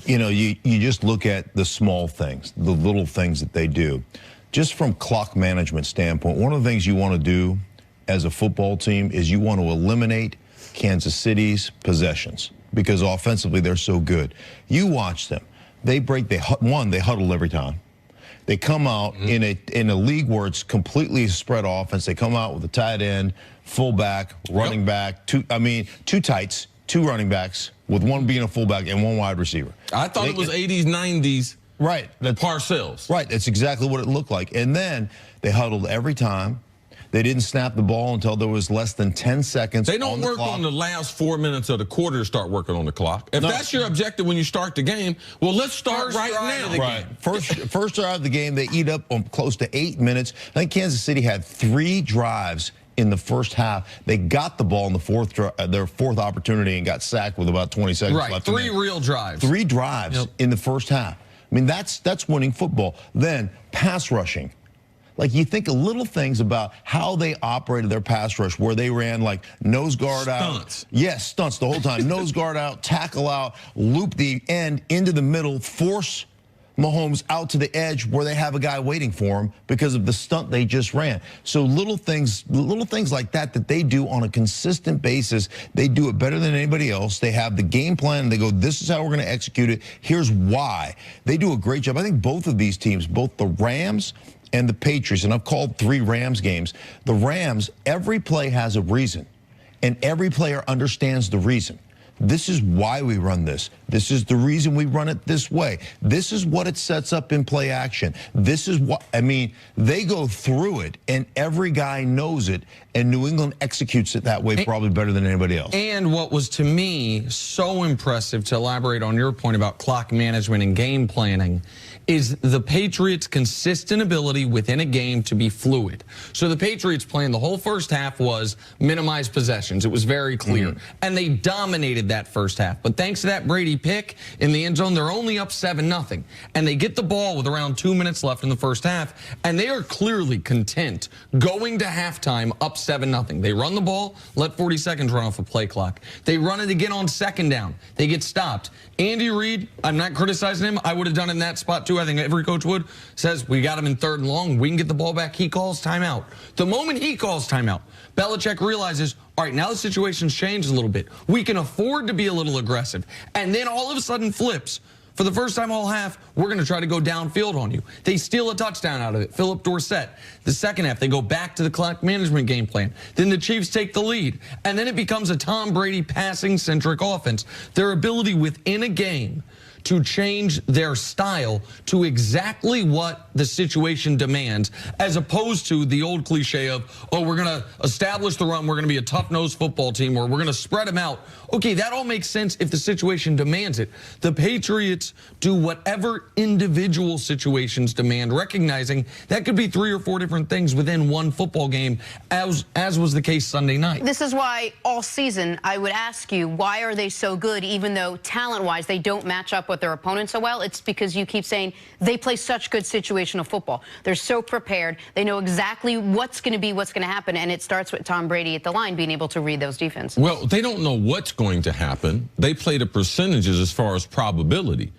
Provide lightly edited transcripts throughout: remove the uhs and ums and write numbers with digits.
You know, you just look at the small things, the little things that they do. Just from clock management standpoint, one of the things you want to do as a football team is you want to eliminate Kansas City's possessions because offensively they're so good. You watch them. They huddle every time. They come out in a league where it's completely spread offense. They come out with a tight end, fullback, running back, two tights, two running backs, with one being a fullback and one wide receiver. I thought it was 80s, 90s. Right. Parcells. Right. That's exactly what it looked like. And then they huddled every time. They didn't snap the ball until there was less than 10 seconds. They don't work on the last 4 minutes of the quarter to start working on the clock. If that's your objective when you start the game, well, let's start right now. Right. First drive of the game, they eat up close to 8 minutes. I think Kansas City had 3 drives in the first half. They got the ball in the their fourth opportunity and got sacked with about 20 seconds left. Right. 3 real drives. 3 drives in the first half. I mean, that's winning football. Then pass rushing. Like, you think of little things about how they operated their pass rush, where they ran like nose guard out. Yes, stunts the whole time. Nose guard out, tackle out, loop the end into the middle, force Mahomes out to the edge where they have a guy waiting for him because of the stunt they just ran. So little things like that they do on a consistent basis. They do it better than anybody else. They have the game plan. And they go, this is how we're going to execute it. Here's why. They do a great job. I think both of these teams, both the Rams and the Patriots, and I've called 3 Rams games. The Rams, every play has a reason, and every player understands the reason. This is why we run this. This is the reason we run it this way. This is what it sets up in play action. This is what, I mean, they go through it, and every guy knows it, and New England executes it that way probably better than anybody else. And what was, to me, so impressive, to elaborate on your point about clock management and game planning, is the Patriots' consistent ability within a game to be fluid. So the Patriots' plan the whole first half was minimize possessions. It was very clear. And they dominated that first half. But thanks to that Brady pick in the end zone, they're only up 7-0. And they get the ball with around 2 minutes left in the first half, and they are clearly content going to halftime up 7-0. They run the ball, let 40 seconds run off a play clock. They run it again on second down. They get stopped. Andy Reid, I'm not criticizing him. I would have done it in that spot too. I think every coach would. Says, we got him in 3rd and long. We can get the ball back. He calls timeout. The moment he calls timeout, Belichick realizes, all right, now the situation's changed a little bit. We can afford to be a little aggressive. And then all of a sudden flips. For the first time all half, we're going to try to go downfield on you. They steal a touchdown out of it. Philip Dorsett. The second half, they go back to the clock management game plan. Then the Chiefs take the lead. And then it becomes a Tom Brady passing-centric offense. Their ability within a game to change their style to exactly what the situation demands, as opposed to the old cliche of, oh, we're going to establish the run, we're going to be a tough-nosed football team, or we're going to spread them out. Okay, that all makes sense if the situation demands it. The Patriots do whatever individual situations demand, recognizing that could be 3 or 4 different things within one football game, as was the case Sunday night. This is why all season I would ask you, why are they so good, even though talent-wise they don't match up with their opponents so well? It's because you keep saying they play such good situational football. They're so prepared. They know exactly what's going to be, what's going to happen, and it starts with Tom Brady at the line being able to read those defenses. Well, they don't know what's going to happen. They play the percentages as far as probability.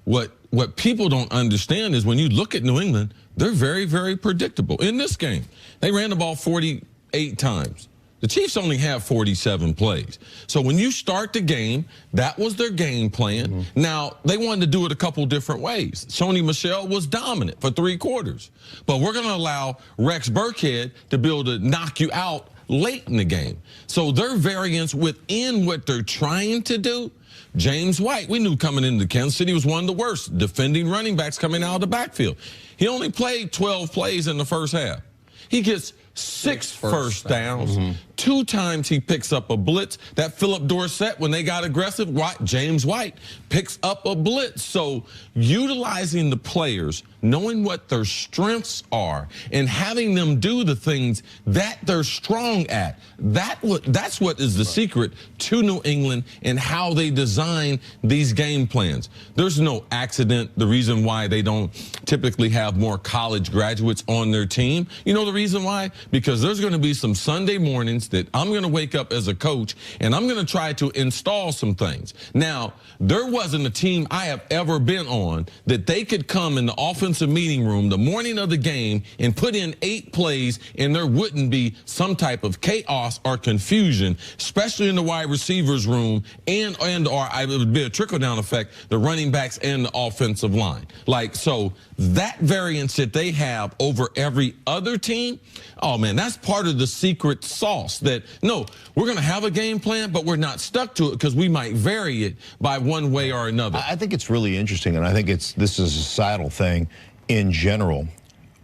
What people don't understand is when you look at New England, they're very, very predictable. In this game, they ran the ball 48 times. The Chiefs only have 47 plays. So when you start the game, that was their game plan. Now, they wanted to do it a couple different ways. Sony Michel was dominant for 3 quarters. But we're going to allow Rex Burkhead to be able to knock you out late in the game. So their variance within what they're trying to do, James White, we knew coming into Kansas City was one of the worst defending running backs coming out of the backfield. He only played 12 plays in the first half. He gets 6 first downs. 2 times he picks up a blitz. That Philip Dorsett, when they got aggressive, James White picks up a blitz. So utilizing the players, knowing what their strengths are, and having them do the things that they're strong at, that's what is the secret to New England and how they design these game plans. There's no accident. The reason why they don't typically have more college graduates on their team, you know the reason why? because there's going to be some Sunday mornings that I'm going to wake up as a coach and I'm going to try to install some things. Now, there wasn't a team I have ever been on that they could come in the offensive meeting room the morning of the game and put in 8 plays and there wouldn't be some type of chaos or confusion, especially in the wide receivers room and or it would be a trickle-down effect, the running backs and the offensive line. Like, so that variance that they have over every other team, oh man, that's part of the secret sauce that, no, we're going to have a game plan, but we're not stuck to it because we might vary it by one way or another. I think it's really interesting, and I think this is a societal thing in general,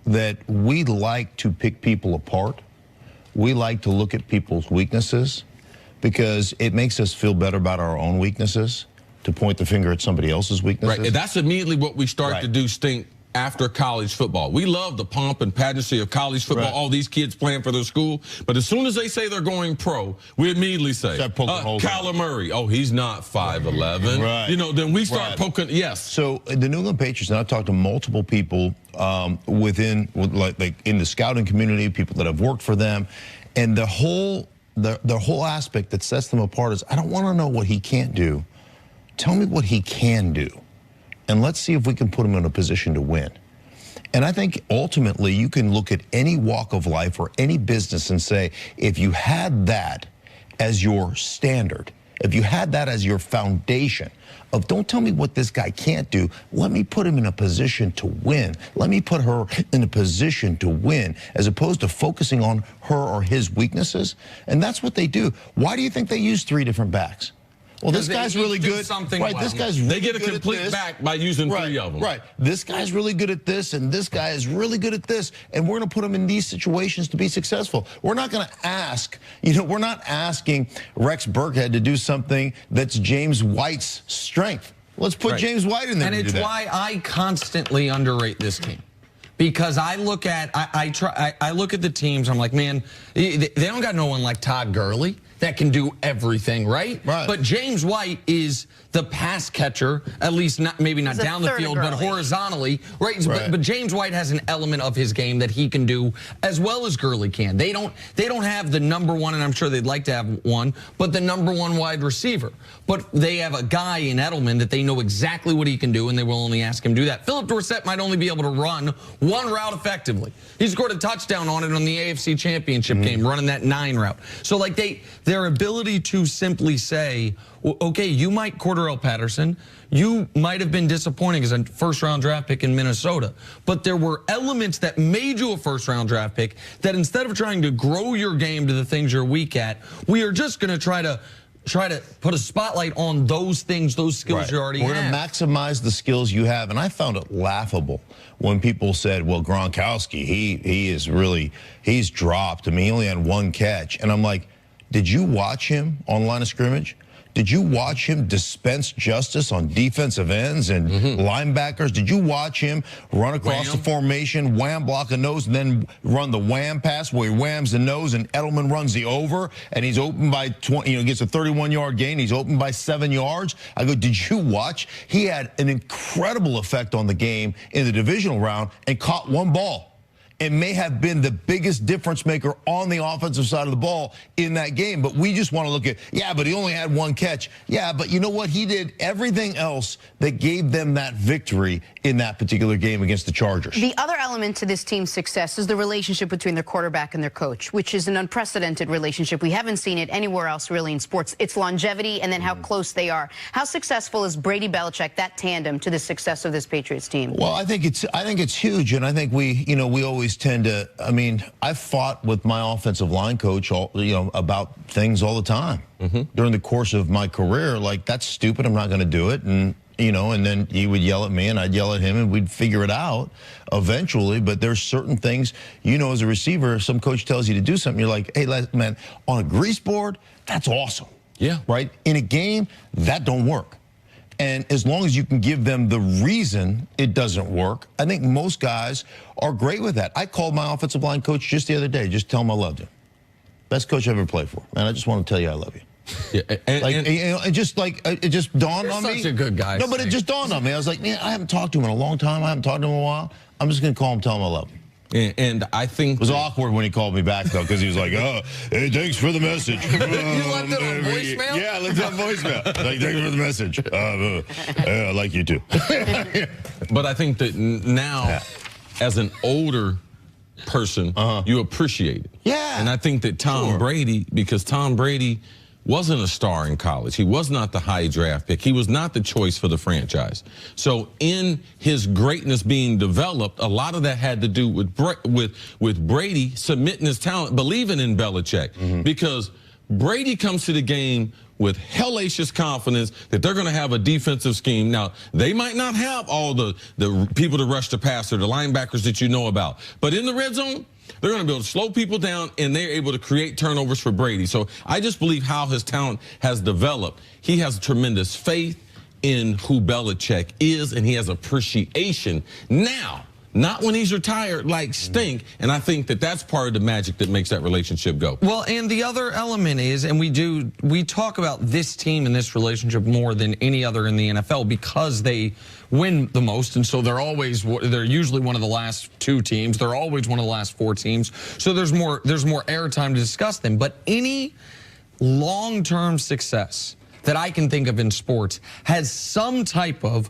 that we like to pick people apart. We like to look at people's weaknesses because it makes us feel better about our own weaknesses, to point the finger at somebody else's weaknesses. Right, and that's immediately what we start to do, Stink, after college football. We love the pomp and pageantry of college football, all these kids playing for their school, but as soon as they say they're going pro, we immediately say, Kyler Murray, oh, he's not 5'11". Right. You know, then we start poking, yes. So the New England Patriots, and I've talked to multiple people within, like in the scouting community, people that have worked for them, and the whole aspect that sets them apart is, I don't want to know what he can't do. Tell me what he can do, and let's see if we can put him in a position to win. And I think ultimately you can look at any walk of life or any business and say, if you had that as your standard, if you had that as your foundation of don't tell me what this guy can't do, let me put him in a position to win. Let me put her in a position to win, as opposed to focusing on her or his weaknesses. And that's what they do. Why do you think they use 3 different backs? Well, this guy's really good. Right, this guy's really they get a complete back by using 3 of them. Right. This guy's really good at this, and this guy is really good at this, and we're going to put him in these situations to be successful. We're not going to ask, we're not asking Rex Burkhead to do something that's James White's strength. Let's put James White in there. And it's why I constantly underrate this team. Because I look at I look at the teams, I'm like, man, they don't got no one like Todd Gurley that can do everything, right? But James White is the pass catcher, at least maybe not down the field, but horizontally, right? But James White has an element of his game that he can do as well as Gurley can. They don't have the #1, and I'm sure they'd like to have one, but the #1 wide receiver. But they have a guy in Edelman that they know exactly what he can do, and they will only ask him to do that. Philip Dorsett might only be able to run one route effectively. He scored a touchdown on it on the AFC Championship game, running that 9 route. So like their ability to simply say, well, okay, you might Cordarrelle Patterson, you might have been disappointing as a first-round draft pick in Minnesota, but there were elements that made you a first-round draft pick that instead of trying to grow your game to the things you're weak at, we are just going to try to put a spotlight on those things, those skills you already have. We're going to maximize the skills you have. And I found it laughable when people said, well, Gronkowski, he's dropped. I mean, he only had 1 catch. And I'm like, did you watch him on line of scrimmage? Did you watch him dispense justice on defensive ends and linebackers? Did you watch him run across the formation, wham, block a nose, and then run the wham pass where he whams the nose and Edelman runs the over and he's open by 20, gets a 31-yard gain. He's open by 7 yards. I go, did you watch? He had an incredible effect on the game in the divisional round and caught 1 ball. It may have been the biggest difference maker on the offensive side of the ball in that game. But we just want to look at, yeah, but he only had 1 catch. Yeah, but you know what? He did everything else that gave them that victory in that particular game against the Chargers. The other element to this team's success is the relationship between their quarterback and their coach, which is an unprecedented relationship. We haven't seen it anywhere else really in sports. It's longevity and then how close they are. How successful is Brady Belichick, that tandem, to the success of this Patriots team? Well, I think it's huge, and I think we always tend to, I mean, I've fought with my offensive line coach about things all the time during the course of my career. Like, that's stupid, I'm not going to do it. And and then he would yell at me and I'd yell at him and we'd figure it out eventually. But there's certain things, as a receiver, some coach tells you to do something, you're like, hey, man, on a grease board, that's awesome. Yeah. Right? In a game, that don't work. And as long as you can give them the reason it doesn't work, I think most guys are great with that. I called my offensive line coach just the other day, just tell him I loved him. Best coach I ever played for. Man, I just want to tell you I love you. Yeah, it just dawned on me. Such a good guy. No, but it just dawned on me. I was like, man, I haven't talked to him in a long time. I haven't talked to him in a while. I'm just going to call him, tell him I love him. And I think it was awkward when he called me back, though, because he was like, oh, hey, thanks for the message. You left it on voicemail? Yeah, I left it on voicemail. Like, thanks for the message. I like you, too. But I think that now, as an older person, you appreciate it. Yeah. And I think that Tom Brady, because Tom Brady wasn't a star in college. He was not the high draft pick. He was not the choice for the franchise. So in his greatness being developed, a lot of that had to do with Brady submitting his talent, believing in Belichick. Because Brady comes to the game with hellacious confidence that they're going to have a defensive scheme. Now, they might not have all the people to rush the passer, the linebackers that you know about. But in the red zone, they're going to be able to slow people down, and they're able to create turnovers for Brady. So I just believe how his talent has developed. He has tremendous faith in who Belichick is, and he has appreciation now, not when he's retired like Stink. And I think that that's part of the magic that makes that relationship go. Well, and the other element is, and we talk about this team and this relationship more than any other in the NFL because they win the most, and so they're usually one of the last 2 teams. They're always one of the last 4 teams. So there's more airtime to discuss them. But any long-term success that I can think of in sports has some type of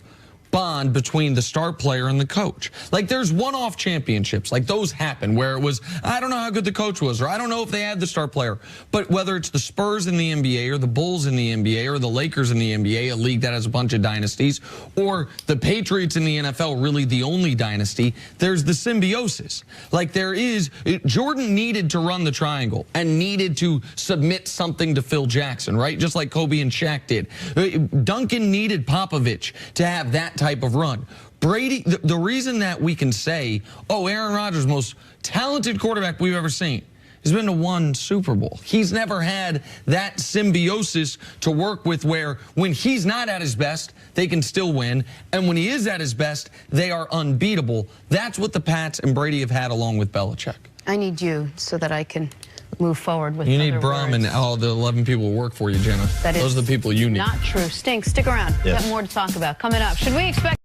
bond between the star player and the coach. Like, there's one-off championships, like those happen where it was, I don't know how good the coach was, or I don't know if they had the star player. But whether it's the Spurs in the NBA or the Bulls in the NBA or the Lakers in the NBA, a league that has a bunch of dynasties, or the Patriots in the NFL, really the only dynasty, there's the symbiosis. Like, Jordan needed to run the triangle and needed to submit something to Phil Jackson, right? Just like Kobe and Shaq did. Duncan needed Popovich to have that type of run. Brady, the reason that we can say, oh, Aaron Rodgers, most talented quarterback we've ever seen, has been to 1 Super Bowl. He's never had that symbiosis to work with where when he's not at his best, they can still win. And when he is at his best, they are unbeatable. That's what the Pats and Brady have had along with Belichick. I need you so that I can move forward with You other need Brum words. and all the 11 people who work for you, Jenna. That is Those are the people you need. Not true. Stink, stick around. We've got more to talk about. Coming up, should we expect